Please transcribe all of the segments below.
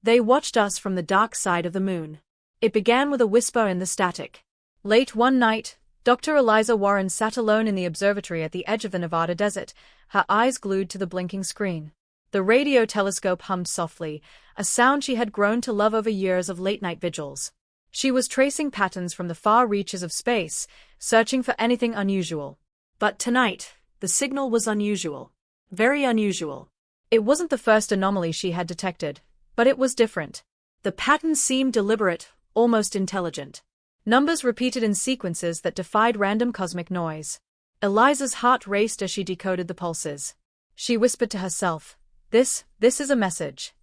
They watched us from the dark side of the moon. It began with a whisper in the static. Late one night, Dr. Eliza Warren sat alone in the observatory at the edge of the Nevada desert, her eyes glued to the blinking screen. The radio telescope hummed softly, a sound she had grown to love over years of late-night vigils. She was tracing patterns from the far reaches of space, searching for anything unusual. But tonight, the signal was unusual. Very unusual. It wasn't the first anomaly she had detected, but it was different. The pattern seemed deliberate, almost intelligent. Numbers repeated in sequences that defied random cosmic noise. Eliza's heart raced as she decoded the pulses. She whispered to herself, This is a message.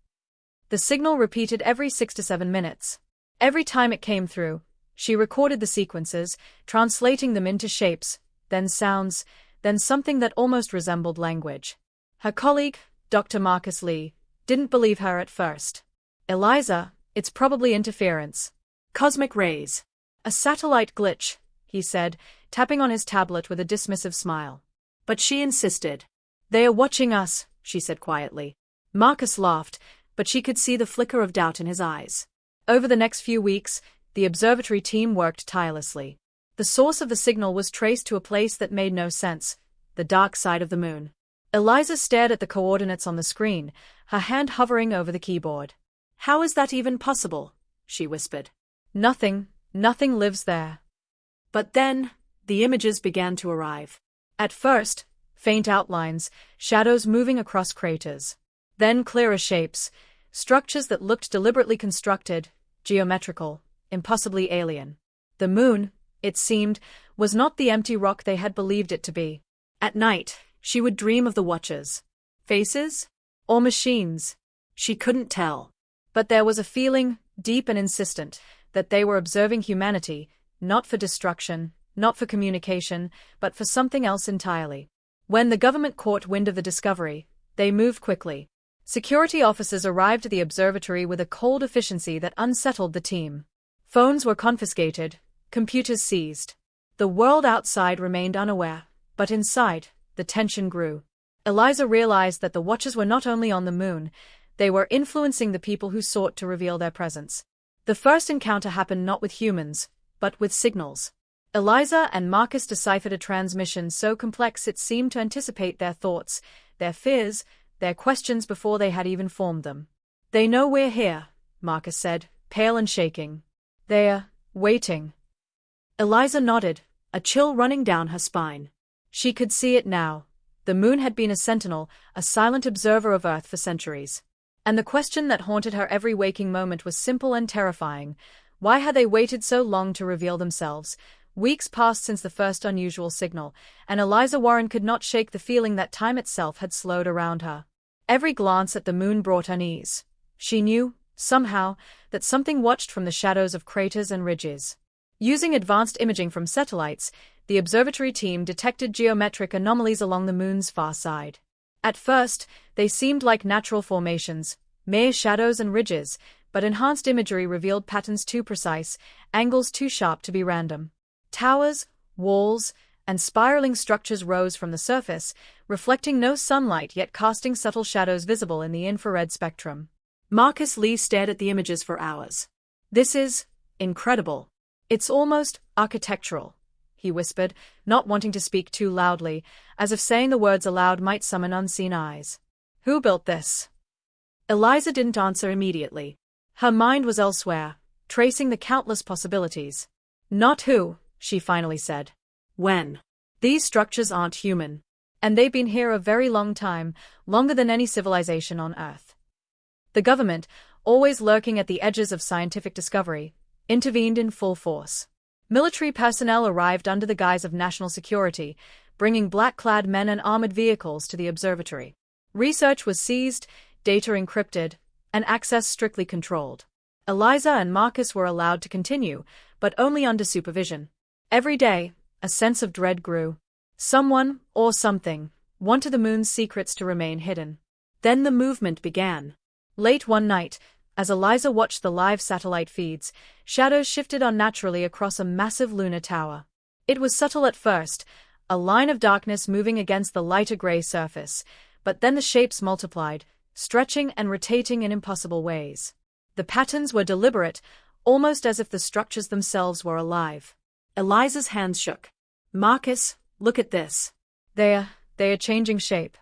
The signal repeated every 6 to 7 minutes. Every time it came through, she recorded the sequences, translating them into shapes, then sounds, then something that almost resembled language. Her colleague, Dr. Marcus Lee, didn't believe her at first. Eliza, it's probably interference. Cosmic rays. A satellite glitch, he said, tapping on his tablet with a dismissive smile. But she insisted. They are watching us, she said quietly. Marcus laughed, but she could see the flicker of doubt in his eyes. Over the next few weeks, the observatory team worked tirelessly. The source of the signal was traced to a place that made no sense, the dark side of the moon. Eliza stared at the coordinates on the screen, her hand hovering over the keyboard. How is that even possible? She whispered. Nothing lives there. But then, the images began to arrive. At first, faint outlines, shadows moving across craters. Then clearer shapes, structures that looked deliberately constructed, geometrical, impossibly alien. The moon, it seemed, was not the empty rock they had believed it to be. At night, she would dream of the watchers. Faces? Or machines? She couldn't tell. But there was a feeling, deep and insistent, that they were observing humanity, not for destruction, not for communication, but for something else entirely. When the government caught wind of the discovery, they moved quickly. Security officers arrived at the observatory with a cold efficiency that unsettled the team. Phones were confiscated, computers seized. The world outside remained unaware, but inside, the tension grew. Eliza realized that the watchers were not only on the moon, they were influencing the people who sought to reveal their presence. The first encounter happened not with humans, but with signals. Eliza and Marcus deciphered a transmission so complex it seemed to anticipate their thoughts, their fears, their questions before they had even formed them. They know we're here, Marcus said, pale and shaking. They're waiting. Eliza nodded, a chill running down her spine. She could see it now. The moon had been a sentinel, a silent observer of Earth for centuries. And the question that haunted her every waking moment was simple and terrifying. Why had they waited so long to reveal themselves? Weeks passed since the first unusual signal, and Eliza Warren could not shake the feeling that time itself had slowed around her. Every glance at the moon brought unease. She knew, somehow, that something watched from the shadows of craters and ridges. Using advanced imaging from satellites, the observatory team detected geometric anomalies along the moon's far side. At first, they seemed like natural formations, mere shadows and ridges, but enhanced imagery revealed patterns too precise, angles too sharp to be random. Towers, walls, and spiraling structures rose from the surface, reflecting no sunlight yet casting subtle shadows visible in the infrared spectrum. Marcus Lee stared at the images for hours. This is incredible. It's almost architectural, he whispered, not wanting to speak too loudly, as if saying the words aloud might summon unseen eyes. Who built this? Eliza didn't answer immediately. Her mind was elsewhere, tracing the countless possibilities. Not who, she finally said. When? These structures aren't human. And they've been here a very long time, longer than any civilization on Earth. The government, always lurking at the edges of scientific discovery, intervened in full force. Military personnel arrived under the guise of national security, bringing black-clad men and armored vehicles to the observatory. Research was seized, data encrypted, and access strictly controlled. Eliza and Marcus were allowed to continue, but only under supervision. Every day, a sense of dread grew. Someone, or something, wanted the moon's secrets to remain hidden. Then the movement began. Late one night, as Eliza watched the live satellite feeds, shadows shifted unnaturally across a massive lunar tower. It was subtle at first, a line of darkness moving against the lighter gray surface, but then the shapes multiplied, stretching and rotating in impossible ways. The patterns were deliberate, almost as if the structures themselves were alive. Eliza's hands shook. "Marcus, look at this." They are changing shape.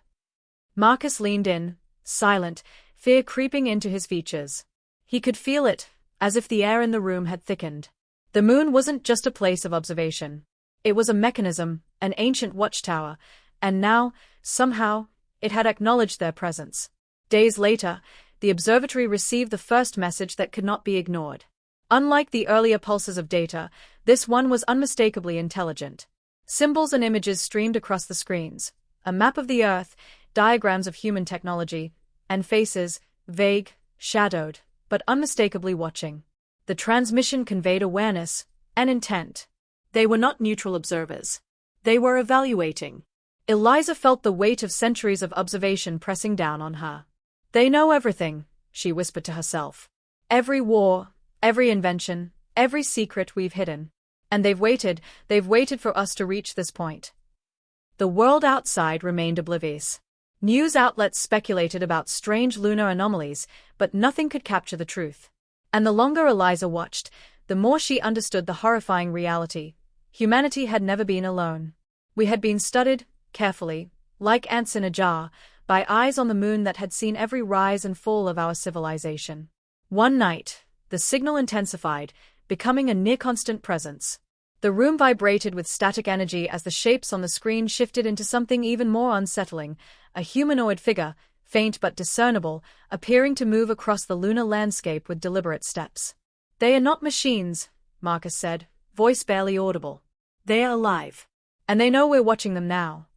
Marcus leaned in, silent, fear creeping into his features. He could feel it, as if the air in the room had thickened. The moon wasn't just a place of observation. It was a mechanism, an ancient watchtower, and now, somehow, it had acknowledged their presence. Days later, the observatory received the first message that could not be ignored. Unlike the earlier pulses of data, this one was unmistakably intelligent. Symbols and images streamed across the screens, a map of the Earth, diagrams of human technology, and faces, vague, shadowed, but unmistakably watching. The transmission conveyed awareness and intent. They were not neutral observers. They were evaluating. Eliza felt the weight of centuries of observation pressing down on her. "They know everything," she whispered to herself. "Every war, every invention, every secret we've hidden. And they've waited for us to reach this point." The world outside remained oblivious. News outlets speculated about strange lunar anomalies, but nothing could capture the truth. And the longer Eliza watched, the more she understood the horrifying reality. Humanity had never been alone. We had been studied, carefully, like ants in a jar, by eyes on the moon that had seen every rise and fall of our civilization. One night, the signal intensified, becoming a near-constant presence. The room vibrated with static energy as the shapes on the screen shifted into something even more unsettling, a humanoid figure, faint but discernible, appearing to move across the lunar landscape with deliberate steps. "They are not machines," Marcus said, voice barely audible. "They are alive. And they know we're watching them now."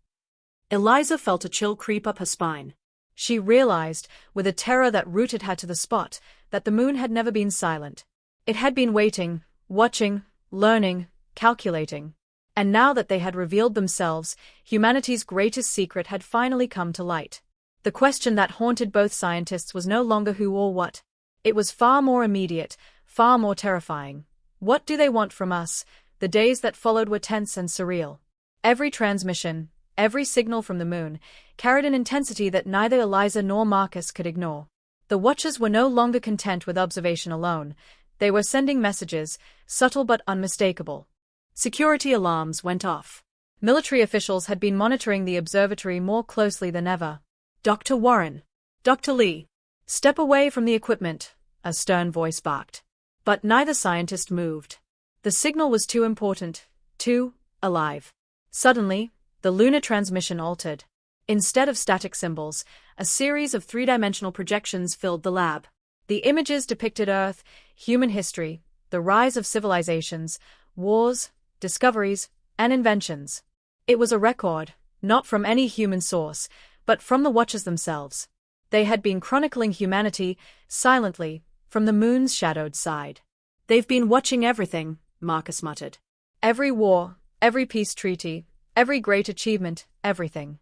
Eliza felt a chill creep up her spine. She realized, with a terror that rooted her to the spot, that the moon had never been silent. It had been waiting, watching, learning, calculating. And now that they had revealed themselves, humanity's greatest secret had finally come to light. The question that haunted both scientists was no longer who or what. It was far more immediate, far more terrifying. What do they want from us? The days that followed were tense and surreal. Every transmission, every signal from the moon, carried an intensity that neither Eliza nor Marcus could ignore. The watchers were no longer content with observation alone. They were sending messages, subtle but unmistakable. Security alarms went off. Military officials had been monitoring the observatory more closely than ever. "Dr. Warren. Dr. Lee. Step away from the equipment," a stern voice barked. But neither scientist moved. The signal was too important, too alive. Suddenly, the lunar transmission altered. Instead of static symbols, a series of three-dimensional projections filled the lab. The images depicted Earth, human history, the rise of civilizations, wars, discoveries, and inventions. It was a record, not from any human source, but from the watchers themselves. They had been chronicling humanity, silently, from the moon's shadowed side. "They've been watching everything," Marcus muttered. "Every war, every peace treaty, every great achievement, everything."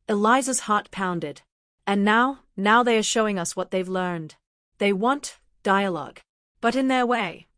Eliza's heart pounded. And now they are showing us what they've learned. They want dialogue. But in their way.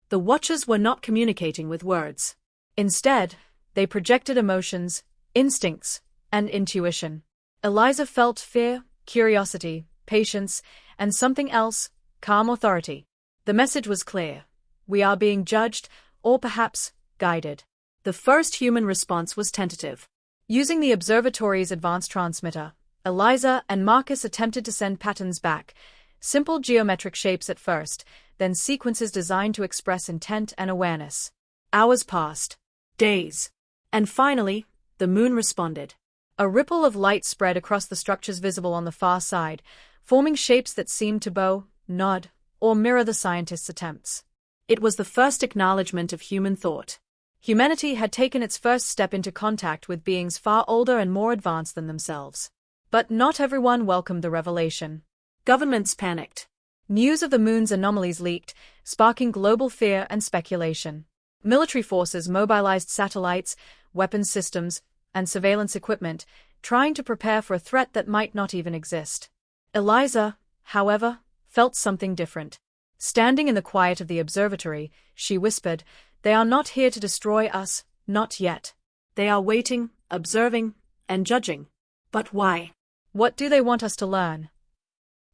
The watchers were not communicating with words. Instead, they projected emotions, instincts, and intuition. Eliza felt fear, curiosity, patience, and something else, calm authority. The message was clear. We are being judged, or perhaps, guided. The first human response was tentative. Using the observatory's advanced transmitter, Eliza and Marcus attempted to send patterns back, simple geometric shapes at first, then sequences designed to express intent and awareness. Hours passed. Days. And finally, the moon responded. A ripple of light spread across the structures visible on the far side, forming shapes that seemed to bow, nod, or mirror the scientists' attempts. It was the first acknowledgement of human thought. Humanity had taken its first step into contact with beings far older and more advanced than themselves. But not everyone welcomed the revelation. Governments panicked. News of the moon's anomalies leaked, sparking global fear and speculation. Military forces mobilized satellites, weapons systems, and surveillance equipment, trying to prepare for a threat that might not even exist. Eliza, however, felt something different. Standing in the quiet of the observatory, she whispered, "They are not here to destroy us, not yet. They are waiting, observing, and judging. But why? What do they want us to learn?"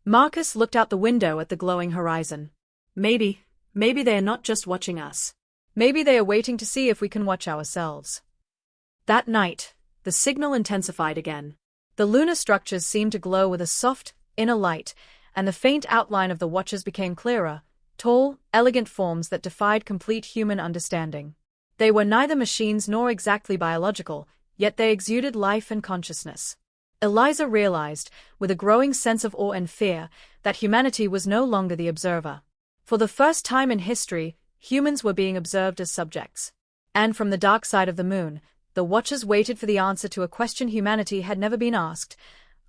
Marcus looked out the window at the glowing horizon. Maybe they are not just watching us. Maybe they are waiting to see if we can watch ourselves. That night, the signal intensified again. The lunar structures seemed to glow with a soft, inner light, and the faint outline of the watchers became clearer, tall, elegant forms that defied complete human understanding. They were neither machines nor exactly biological, yet they exuded life and consciousness. Eliza realized, with a growing sense of awe and fear, that humanity was no longer the observer. For the first time in history, humans were being observed as subjects. And from the dark side of the moon, the watchers waited for the answer to a question humanity had never been asked.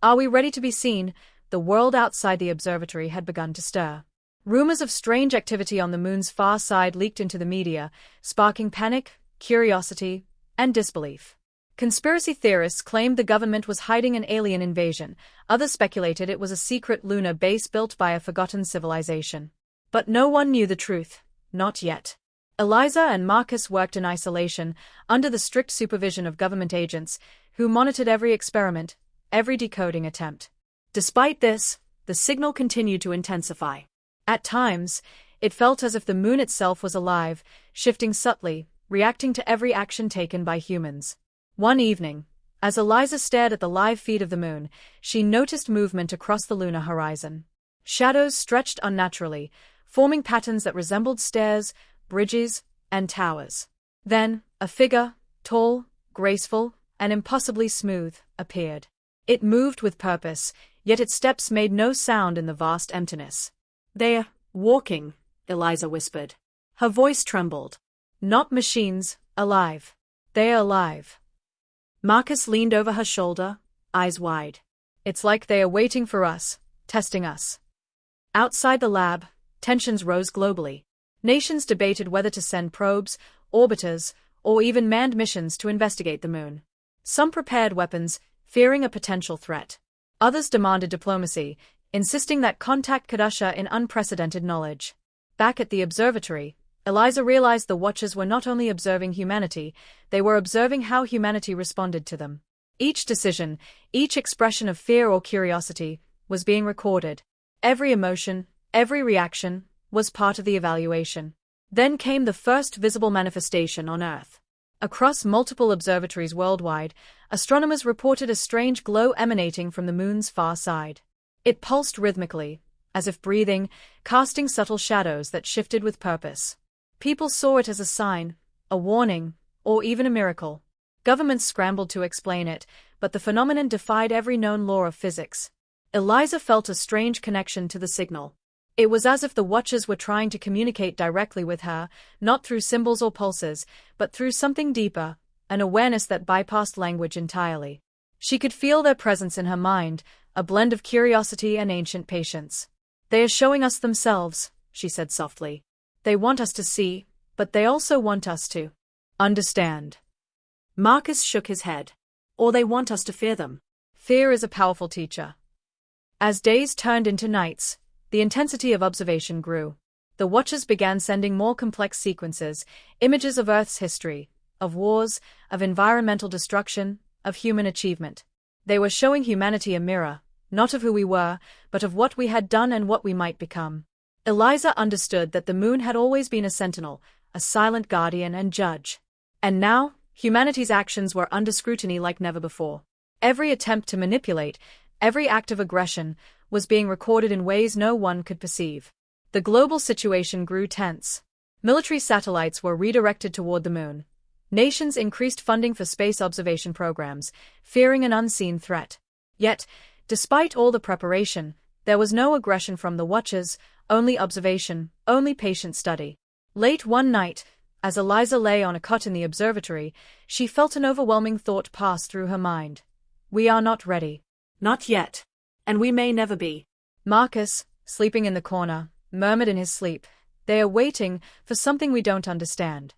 Are we ready to be seen? The world outside the observatory had begun to stir. Rumors of strange activity on the moon's far side leaked into the media, sparking panic, curiosity, and disbelief. Conspiracy theorists claimed the government was hiding an alien invasion. Others speculated it was a secret lunar base built by a forgotten civilization. But no one knew the truth, not yet. Eliza and Marcus worked in isolation, under the strict supervision of government agents, who monitored every experiment, every decoding attempt. Despite this, the signal continued to intensify. At times, it felt as if the moon itself was alive, shifting subtly, reacting to every action taken by humans. One evening, as Eliza stared at the live feed of the moon, she noticed movement across the lunar horizon. Shadows stretched unnaturally, forming patterns that resembled stairs, bridges, and towers. Then, a figure, tall, graceful, and impossibly smooth, appeared. It moved with purpose, yet its steps made no sound in the vast emptiness. "They're walking," Eliza whispered. Her voice trembled. "Not machines, alive. They are alive." Marcus leaned over her shoulder, eyes wide. "It's like they are waiting for us, testing us." Outside the lab, tensions rose globally. Nations debated whether to send probes, orbiters, or even manned missions to investigate the moon. Some prepared weapons, fearing a potential threat. Others demanded diplomacy, insisting that contact could usher in unprecedented knowledge. Back at the observatory, Eliza realized the watchers were not only observing humanity, they were observing how humanity responded to them. Each decision, each expression of fear or curiosity, was being recorded. Every emotion, every reaction, was part of the evaluation. Then came the first visible manifestation on Earth. Across multiple observatories worldwide, astronomers reported a strange glow emanating from the moon's far side. It pulsed rhythmically, as if breathing, casting subtle shadows that shifted with purpose. People saw it as a sign, a warning, or even a miracle. Governments scrambled to explain it, but the phenomenon defied every known law of physics. Eliza felt a strange connection to the signal. It was as if the watchers were trying to communicate directly with her, not through symbols or pulses, but through something deeper, an awareness that bypassed language entirely. She could feel their presence in her mind, a blend of curiosity and ancient patience. "They are showing us themselves," she said softly. "They want us to see, but they also want us to understand." Marcus shook his head. "Or they want us to fear them." Fear is a powerful teacher. As days turned into nights, the intensity of observation grew. The watchers began sending more complex sequences, images of Earth's history, of wars, of environmental destruction, of human achievement. They were showing humanity a mirror, not of who we were, but of what we had done and what we might become. Eliza understood that the moon had always been a sentinel, a silent guardian and judge. And now, humanity's actions were under scrutiny like never before. Every attempt to manipulate, every act of aggression, was being recorded in ways no one could perceive. The global situation grew tense. Military satellites were redirected toward the moon. Nations increased funding for space observation programs, fearing an unseen threat. Yet, despite all the preparation, there was no aggression from the watchers, only observation, only patient study. Late one night, as Eliza lay on a cot in the observatory, she felt an overwhelming thought pass through her mind. "We are not ready." "Not yet. And we may never be." Marcus, sleeping in the corner, murmured in his sleep, "They are waiting for something we don't understand."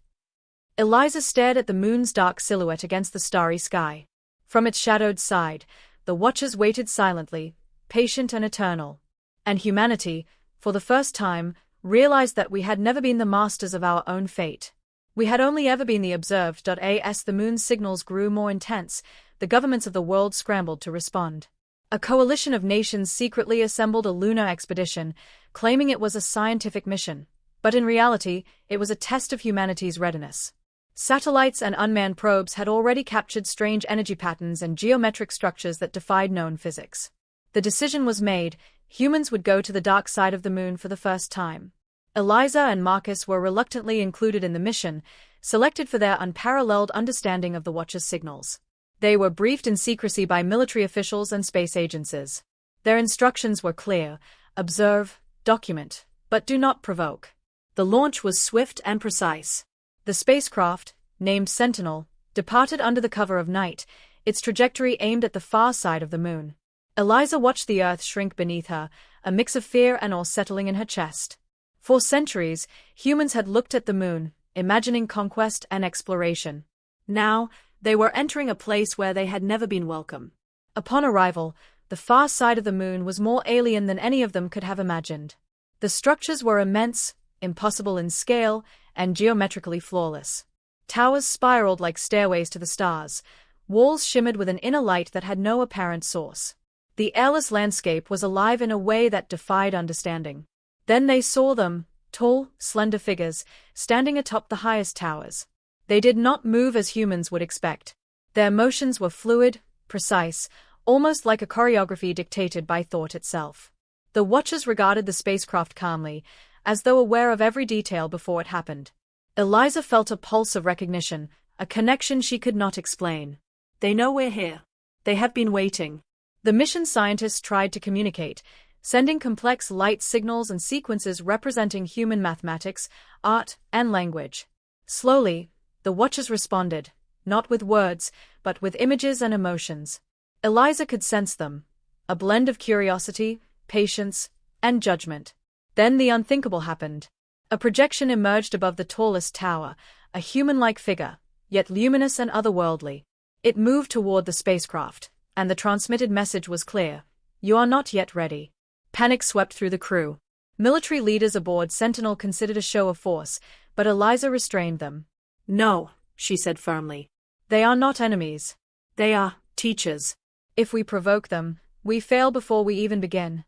Eliza stared at the moon's dark silhouette against the starry sky. From its shadowed side, the watchers waited silently, patient and eternal. And humanity, for the first time, realized that we had never been the masters of our own fate. We had only ever been the observed. As the moon's signals grew more intense, the governments of the world scrambled to respond. A coalition of nations secretly assembled a lunar expedition, claiming it was a scientific mission, but in reality, it was a test of humanity's readiness. Satellites and unmanned probes had already captured strange energy patterns and geometric structures that defied known physics. The decision was made: humans would go to the dark side of the moon for the first time. Eliza and Marcus were reluctantly included in the mission, selected for their unparalleled understanding of the Watcher's signals. They were briefed in secrecy by military officials and space agencies. Their instructions were clear: observe, document, but do not provoke. The launch was swift and precise. The spacecraft, named Sentinel, departed under the cover of night, its trajectory aimed at the far side of the moon. Eliza watched the Earth shrink beneath her, a mix of fear and awe settling in her chest. For centuries, humans had looked at the moon, imagining conquest and exploration. Now, they were entering a place where they had never been welcome. Upon arrival, the far side of the moon was more alien than any of them could have imagined. The structures were immense, impossible in scale, and geometrically flawless. Towers spiraled like stairways to the stars. Walls shimmered with an inner light that had no apparent source. The airless landscape was alive in a way that defied understanding. Then they saw them, tall, slender figures, standing atop the highest towers. They did not move as humans would expect. Their motions were fluid, precise, almost like a choreography dictated by thought itself. The Watchers regarded the spacecraft calmly, as though aware of every detail before it happened. Eliza felt a pulse of recognition, a connection she could not explain. They know we're here. They have been waiting. The mission scientists tried to communicate, sending complex light signals and sequences representing human mathematics, art, and language. Slowly, the Watchers responded, not with words, but with images and emotions. Eliza could sense them, a blend of curiosity, patience, and judgment. Then the unthinkable happened. A projection emerged above the tallest tower, a human-like figure, yet luminous and otherworldly. It moved toward the spacecraft, and the transmitted message was clear: you are not yet ready. Panic swept through the crew. Military leaders aboard Sentinel considered a show of force, but Eliza restrained them. No, she said firmly. They are not enemies. They are teachers. If we provoke them, we fail before we even begin.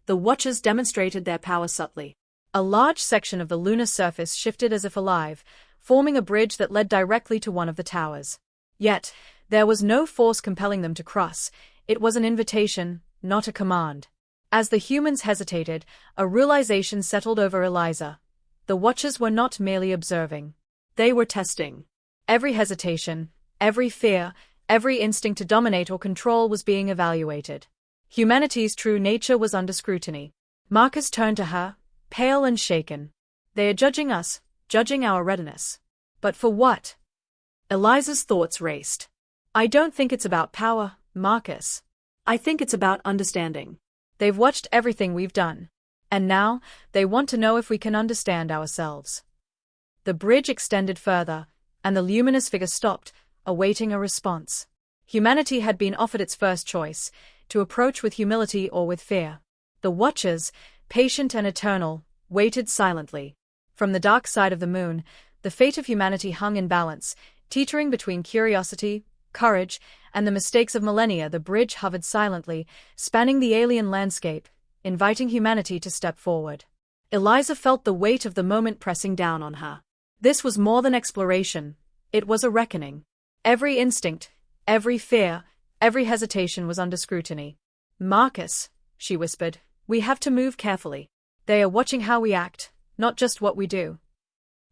The Watchers demonstrated their power subtly. A large section of the lunar surface shifted as if alive, forming a bridge that led directly to one of the towers. Yet, there was no force compelling them to cross. It was an invitation, not a command. As the humans hesitated, a realization settled over Eliza. The Watchers were not merely observing. They were testing. Every hesitation, every fear, every instinct to dominate or control was being evaluated. Humanity's true nature was under scrutiny. Marcus turned to her, pale and shaken. They are judging us, judging our readiness. But for what? Eliza's thoughts raced. I don't think it's about power, Marcus. I think it's about understanding. They've watched everything we've done. And now, they want to know if we can understand ourselves. The bridge extended further, and the luminous figure stopped, awaiting a response. Humanity had been offered its first choice, to approach with humility or with fear. The Watchers, patient and eternal, waited silently. From the dark side of the moon, the fate of humanity hung in balance, teetering between curiosity, courage, and the mistakes of millennia. The bridge hovered silently, spanning the alien landscape, inviting humanity to step forward. Eliza felt the weight of the moment pressing down on her. This was more than exploration, it was a reckoning. Every instinct, every fear, every hesitation was under scrutiny. Marcus, she whispered, we have to move carefully. They are watching how we act, not just what we do.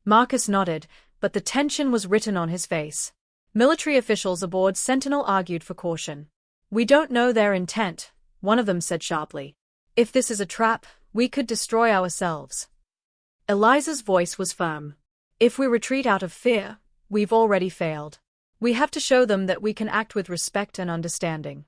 Marcus nodded, but the tension was written on his face. Military officials aboard Sentinel argued for caution. We don't know their intent, one of them said sharply. If this is a trap, we could destroy ourselves. Eliza's voice was firm. If we retreat out of fear, we've already failed. We have to show them that we can act with respect and understanding.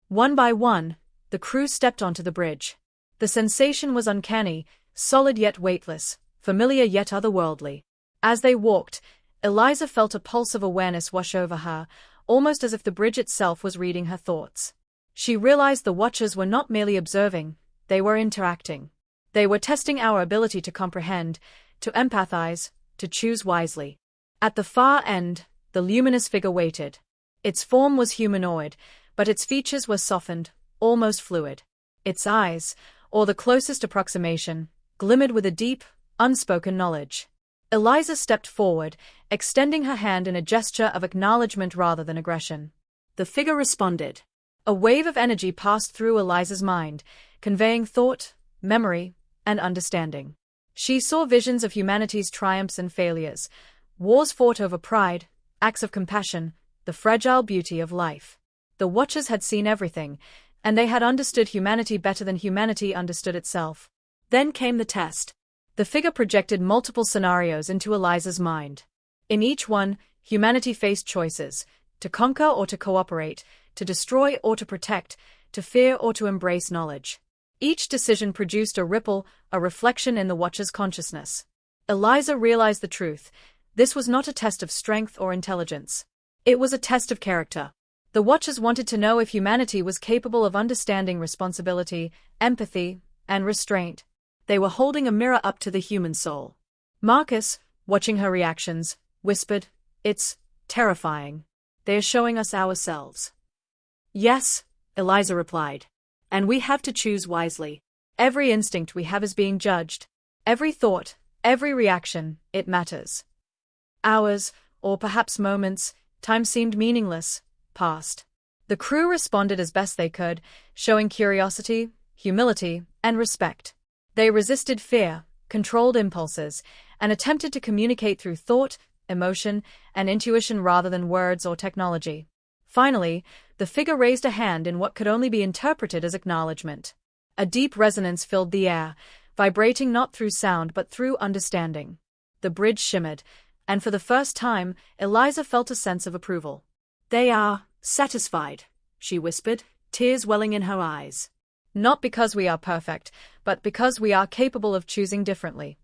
One by one, the crew stepped onto the bridge. The sensation was uncanny, solid yet weightless, familiar yet otherworldly. As they walked, Eliza felt a pulse of awareness wash over her, almost as if the bridge itself was reading her thoughts. She realized the Watchers were not merely observing, they were interacting. They were testing our ability to comprehend, to empathize, to choose wisely. At the far end, the luminous figure waited. Its form was humanoid, but its features were softened, almost fluid. Its eyes, or the closest approximation, glimmered with a deep, unspoken knowledge. Eliza stepped forward, extending her hand in a gesture of acknowledgement rather than aggression. The figure responded. A wave of energy passed through Eliza's mind, conveying thought, memory, and understanding. She saw visions of humanity's triumphs and failures, wars fought over pride, acts of compassion, the fragile beauty of life. The Watchers had seen everything, and they had understood humanity better than humanity understood itself. Then came the test. The figure projected multiple scenarios into Eliza's mind. In each one, humanity faced choices: to conquer or to cooperate, to destroy or to protect, to fear or to embrace knowledge. Each decision produced a ripple, a reflection in the Watcher's consciousness. Eliza realized the truth. This was not a test of strength or intelligence. It was a test of character. The Watchers wanted to know if humanity was capable of understanding responsibility, empathy, and restraint. They were holding a mirror up to the human soul. Marcus, watching her reactions, whispered, "It's terrifying. They are showing us ourselves." "Yes," Eliza replied. "And we have to choose wisely. Every instinct we have is being judged. Every thought, every reaction, it matters." Hours, or perhaps moments, time seemed meaningless, passed. The crew responded as best they could, showing curiosity, humility, and respect. They resisted fear, controlled impulses, and attempted to communicate through thought, emotion, and intuition rather than words or technology. Finally, the figure raised a hand in what could only be interpreted as acknowledgement. A deep resonance filled the air, vibrating not through sound but through understanding. The bridge shimmered, and for the first time, Eliza felt a sense of approval. "They are satisfied," she whispered, tears welling in her eyes. "Not because we are perfect, but because we are capable of choosing differently."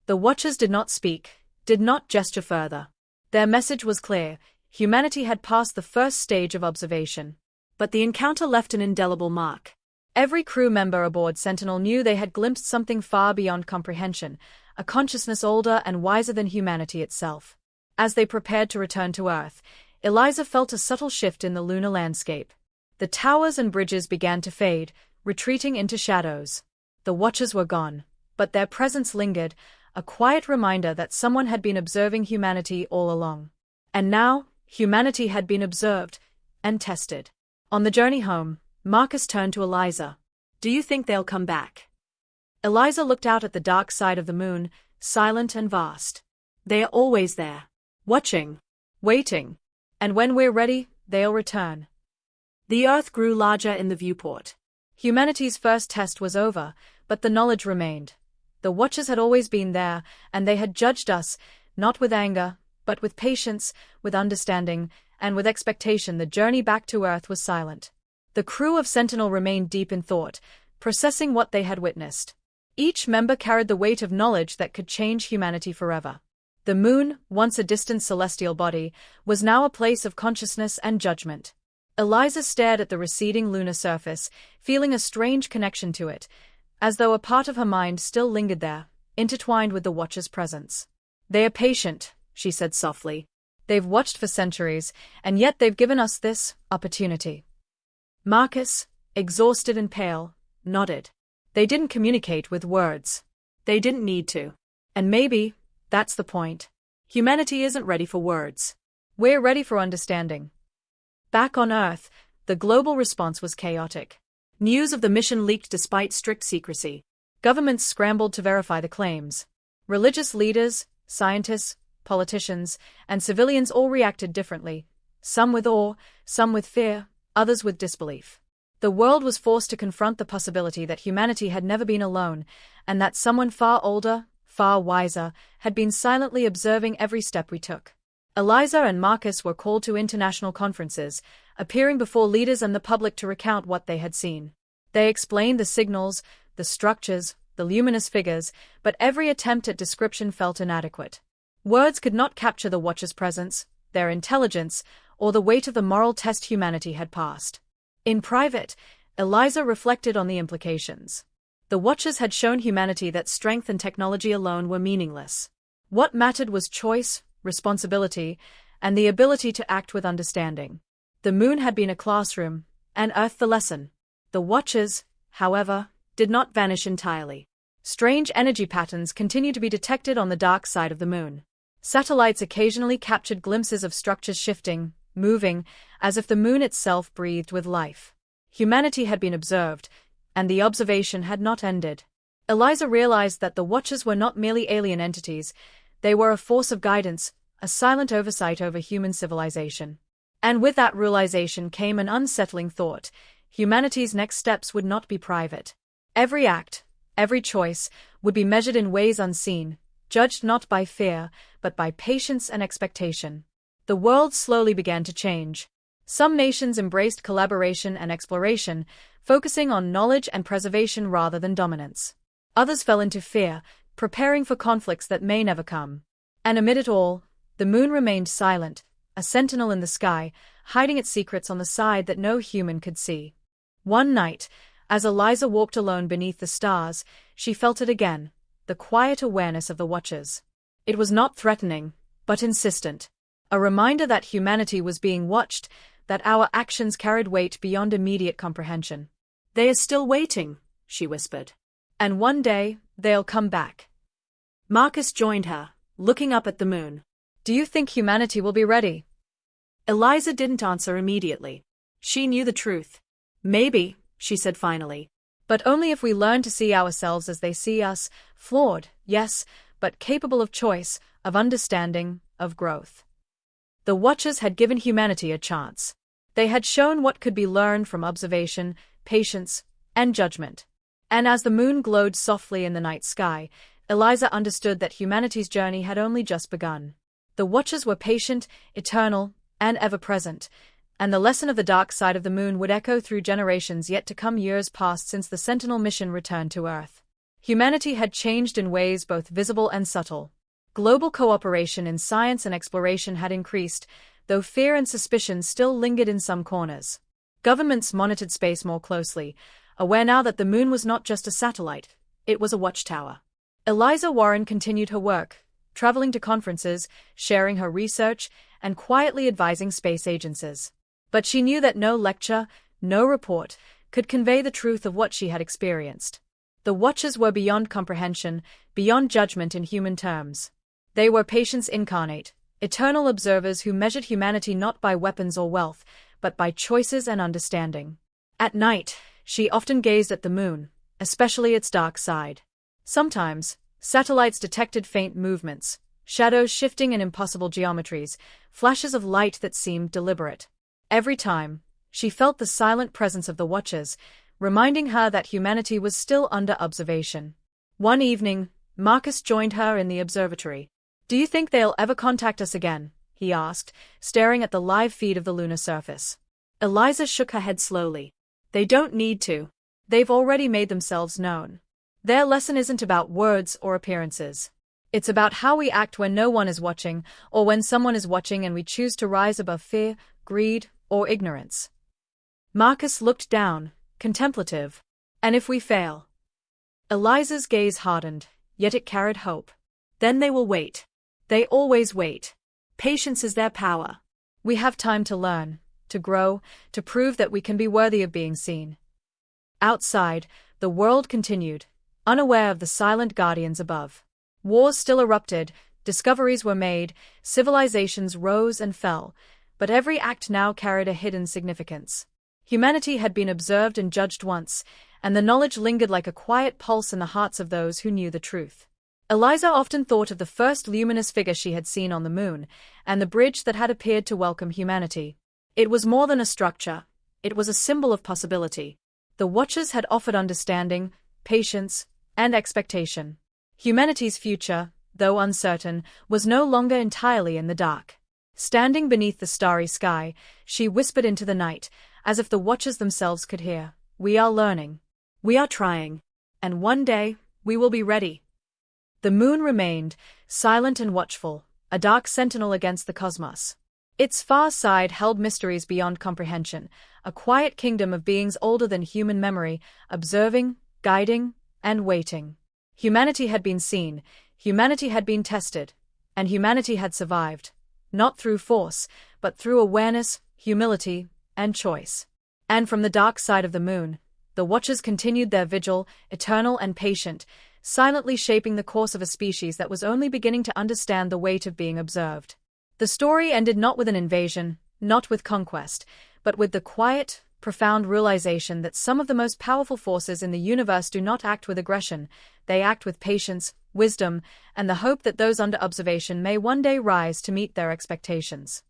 The Watchers did not speak, did not gesture further. Their message was clear: humanity had passed the first stage of observation. But the encounter left an indelible mark. Every crew member aboard Sentinel knew they had glimpsed something far beyond comprehension, a consciousness older and wiser than humanity itself. As they prepared to return to Earth, Eliza felt a subtle shift in the lunar landscape. The towers and bridges began to fade, retreating into shadows. The Watchers were gone, but their presence lingered, a quiet reminder that someone had been observing humanity all along. And now, humanity had been observed and tested. On the journey home, Marcus turned to Eliza. "Do you think they'll come back?" Eliza looked out at the dark side of the moon, silent and vast. "They are always there, watching, waiting. And when we're ready, they'll return." The Earth grew larger in the viewport. Humanity's first test was over, but the knowledge remained. The Watchers had always been there, and they had judged us, not with anger, but with patience, with understanding, and with expectation. The journey back to Earth was silent. The crew of Sentinel remained deep in thought, processing what they had witnessed. Each member carried the weight of knowledge that could change humanity forever. The moon, once a distant celestial body, was now a place of consciousness and judgment. Eliza stared at the receding lunar surface, feeling a strange connection to it, as though a part of her mind still lingered there, intertwined with the Watcher's presence. "They are patient," she said softly. "They've watched for centuries, and yet they've given us this opportunity." Marcus, exhausted and pale, nodded. "They didn't communicate with words. They didn't need to. And maybe that's the point. Humanity isn't ready for words. We're ready for understanding." Back on Earth, the global response was chaotic. News of the mission leaked despite strict secrecy. Governments scrambled to verify the claims. Religious leaders, scientists, politicians, and civilians all reacted differently, some with awe, some with fear, others with disbelief. The world was forced to confront the possibility that humanity had never been alone, and that someone far older, far wiser, had been silently observing every step we took. Eliza and Marcus were called to international conferences, appearing before leaders and the public to recount what they had seen. They explained the signals, the structures, the luminous figures, but every attempt at description felt inadequate. Words could not capture the Watchers' presence, their intelligence, or the weight of the moral test humanity had passed. In private, Eliza reflected on the implications. The Watchers had shown humanity that strength and technology alone were meaningless. What mattered was choice, responsibility, and the ability to act with understanding. The moon had been a classroom, and Earth the lesson. The watchers, however, did not vanish entirely. Strange energy patterns continued to be detected on the dark side of the moon. Satellites occasionally captured glimpses of structures shifting, moving, as if the moon itself breathed with life. Humanity had been observed, and the observation had not ended. Eliza realized that the watchers were not merely alien entities, they were a force of guidance, a silent oversight over human civilization. And with that realization came an unsettling thought: humanity's next steps would not be private. Every act, every choice, would be measured in ways unseen, judged not by fear, but by patience and expectation. The world slowly began to change. Some nations embraced collaboration and exploration, focusing on knowledge and preservation rather than dominance. Others fell into fear, preparing for conflicts that may never come. And amid it all, the moon remained silent, a sentinel in the sky, hiding its secrets on the side that no human could see. One night, as Eliza walked alone beneath the stars, she felt it again, the quiet awareness of the watchers. It was not threatening, but insistent. A reminder that humanity was being watched, that our actions carried weight beyond immediate comprehension. "They are still waiting," she whispered. "And one day, they'll come back." Marcus joined her, looking up at the moon. "Do you think humanity will be ready?" Eliza didn't answer immediately. She knew the truth. "Maybe," she said finally. "But only if we learn to see ourselves as they see us, flawed, yes, but capable of choice, of understanding, of growth." The Watchers had given humanity a chance. They had shown what could be learned from observation, patience, and judgment. And as the moon glowed softly in the night sky, Eliza understood that humanity's journey had only just begun. The Watchers were patient, eternal, and ever-present, and the lesson of the dark side of the moon would echo through generations yet to come. Years passed since the Sentinel mission returned to Earth. Humanity had changed in ways both visible and subtle. Global cooperation in science and exploration had increased, though fear and suspicion still lingered in some corners. Governments monitored space more closely, aware now that the moon was not just a satellite, it was a watchtower. Eliza Warren continued her work, traveling to conferences, sharing her research, and quietly advising space agencies. But she knew that no lecture, no report, could convey the truth of what she had experienced. The Watchers were beyond comprehension, beyond judgment in human terms. They were patience incarnate, eternal observers who measured humanity not by weapons or wealth, but by choices and understanding. At night, she often gazed at the moon, especially its dark side. Sometimes, satellites detected faint movements, shadows shifting in impossible geometries, flashes of light that seemed deliberate. Every time, she felt the silent presence of the Watchers, reminding her that humanity was still under observation. One evening, Marcus joined her in the observatory. "Do you think they'll ever contact us again?" he asked, staring at the live feed of the lunar surface. Eliza shook her head slowly. "They don't need to. They've already made themselves known. Their lesson isn't about words or appearances. It's about how we act when no one is watching, or when someone is watching and we choose to rise above fear, greed, or ignorance." Marcus looked down, contemplative. "And if we fail?" Eliza's gaze hardened, yet it carried hope. "Then they will wait. They always wait. Patience is their power. We have time to learn, to grow, to prove that we can be worthy of being seen." Outside, the world continued, unaware of the silent guardians above. Wars still erupted, discoveries were made, civilizations rose and fell, but every act now carried a hidden significance. Humanity had been observed and judged once, and the knowledge lingered like a quiet pulse in the hearts of those who knew the truth. Eliza often thought of the first luminous figure she had seen on the moon, and the bridge that had appeared to welcome humanity. It was more than a structure, it was a symbol of possibility. The Watchers had offered understanding, patience, and expectation. Humanity's future, though uncertain, was no longer entirely in the dark. Standing beneath the starry sky, she whispered into the night, as if the Watchers themselves could hear, "We are learning. We are trying. And one day, we will be ready." The moon remained, silent and watchful, a dark sentinel against the cosmos. Its far side held mysteries beyond comprehension, a quiet kingdom of beings older than human memory, observing, guiding, and waiting. Humanity had been seen, humanity had been tested, and humanity had survived, not through force, but through awareness, humility, and choice. And from the dark side of the moon, the Watchers continued their vigil, eternal and patient, silently shaping the course of a species that was only beginning to understand the weight of being observed. The story ended not with an invasion, not with conquest, but with the quiet, profound realization that some of the most powerful forces in the universe do not act with aggression, they act with patience, wisdom, and the hope that those under observation may one day rise to meet their expectations.